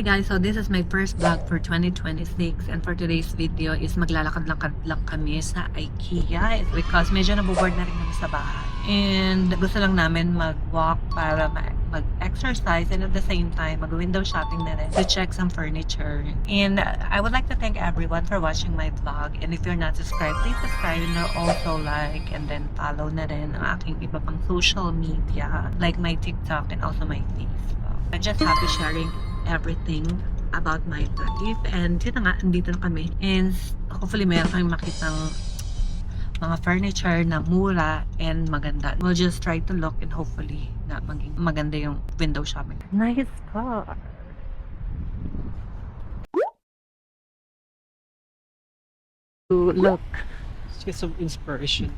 Hi guys, so this is my first vlog for 2026 and for today's video is maglalakad-lakad lang kami sa IKEA. It's because medyo naboboard na rin kami sa bahay. And gusto lang namin mag-walk para mag-exercise and at the same time mag-window shopping na rin to check some furniture. And I would like to thank everyone for watching my vlog. And if you're not subscribed, please subscribe and also like and then follow na rin ang aking iba pang social media like my TikTok and also my Facebook. I'm just happy sharing everything about my life and yun na nga, andito na kami and hopefully meron kayong makitang mga furniture na mura and maganda. We'll just try to look and hopefully na maging maganda yung window shopping. Nice car! To look. Let's get some inspiration.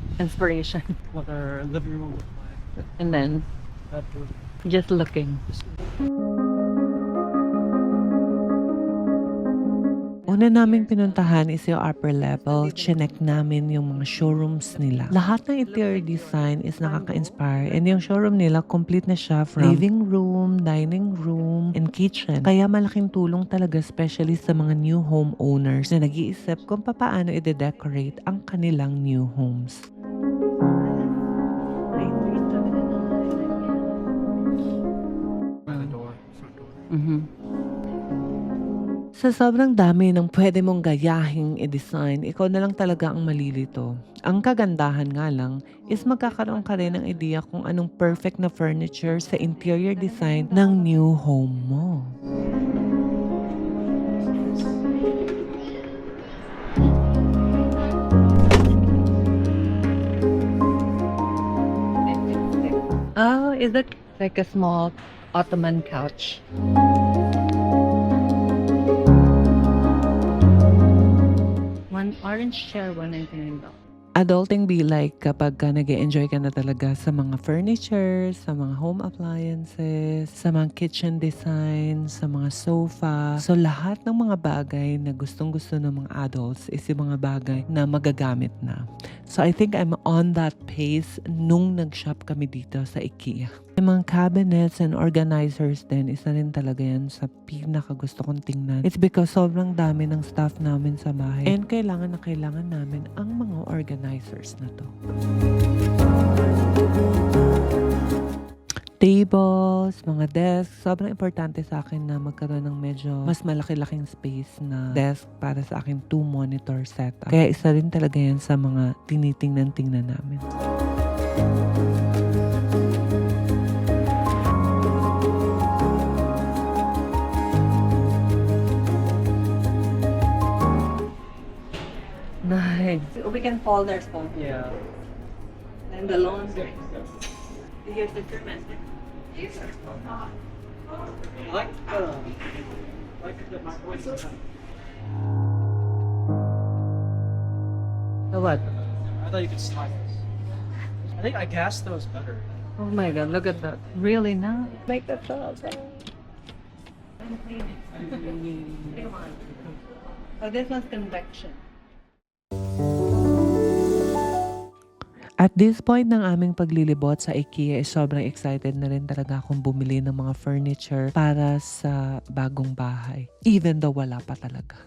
What our living room look like. And then Bedroom. just looking. Una naming pinuntahan is yung upper level. Chinek namin yung mga showrooms nila. Lahat ng interior design is nakaka-inspire. And yung showroom nila, complete na siya from living room, dining room, and kitchen. Kaya malaking tulong talaga, especially sa mga new home owners na nag-iisip kung paano i-decorate ang kanilang new homes. By the door. Front door. Sa sobrang dami ng pwede mong gayahing i-design, ikaw na lang talaga ang malilito. Ang kagandahan nga lang is magkakaroon ka rin ng idea kung anong perfect na furniture sa interior design ng new home mo. Oh, is it like a small ottoman couch? One orange chair, $199. Adulting be like kapag nag-enjoy ka na talaga sa mga furniture, sa mga home appliances, sa mga kitchen design, sa mga sofa. So lahat ng mga bagay na gustong-gusto ng mga adults is yung mga bagay na magagamit na. So I think I'm on that pace nung nag-shop kami dito sa IKEA. Yung mga cabinets and organizers din, isa rin talaga yan sa pinaka gusto kong tingnan. It's because sobrang dami ng stuff namin sa bahay. And kailangan namin ang mga organizers na to. Tables, mga desks. Sobrang importante sa akin na magkaroon ng medyo mas malaki-laking space na desk para sa aking 2-monitor setup. Kaya isa rin talaga yan sa mga tinitingnan-tingnan namin. Nice. We can fold our stuff. Yeah. And the laundry. Here's the treatment. Like the microwave. So what? I thought you could slide this. I think I gassed those better. Oh my god, look at that. Really now? Make that sauce. Oh, this one's convection. At this point ng aming paglilibot sa IKEA, sobrang excited na rin talaga akong bumili ng mga furniture para sa bagong bahay. Even though wala pa talaga.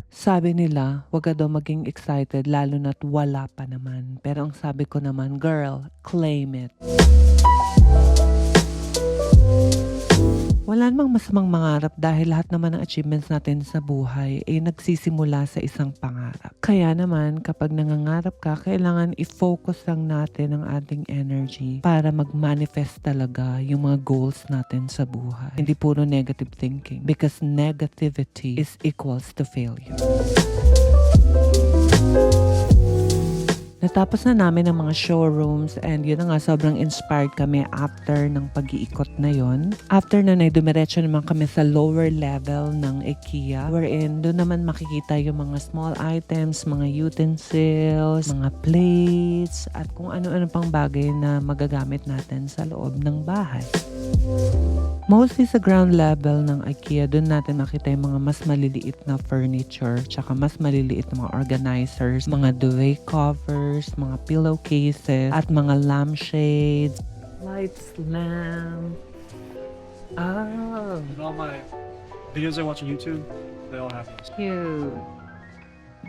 Sabi nila, wag ka daw maging excited lalo na't wala pa naman. Pero ang sabi ko naman, girl, claim it. Wala namang masamang mangarap dahil lahat naman ng achievements natin sa buhay ay nagsisimula sa isang pangarap. Kaya naman, kapag nangangarap ka, kailangan i-focus lang natin ang ating energy para mag-manifest talaga yung mga goals natin sa buhay. Hindi puro negative thinking because negativity is equals to failure. Natapos na namin ang mga showrooms and yun na nga, sobrang inspired kami after ng pag-iikot na yon. After na dumiretso naman kami sa lower level ng IKEA wherein doon naman makikita yung mga small items, mga utensils, mga plates at kung ano-ano pang bagay na magagamit natin sa loob ng bahay. Mostly sa ground level ng IKEA, doon natin makita yung mga mas maliliit na furniture, tsaka mas maliliit na mga organizers, mga duvet covers, mga pillowcases, at mga lampshades. Lights, lamp. Ah, and all my videos I watch on YouTube, they all have these. Cute.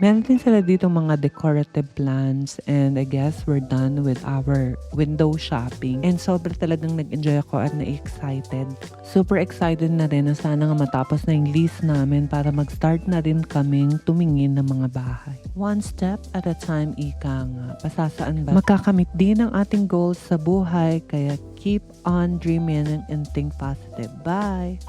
Meron din sila dito mga decorative plants and I guess we're done with our window shopping. And sobrang talagang nag-enjoy ako at na-excited. Super excited na rin na sana nga matapos na yung list namin para mag-start na rin kaming tumingin ng mga bahay. One step at a time, ika nga. Pasasaan ba? Makakamit din ang ating goals sa buhay kaya keep on dreaming and think positive. Bye!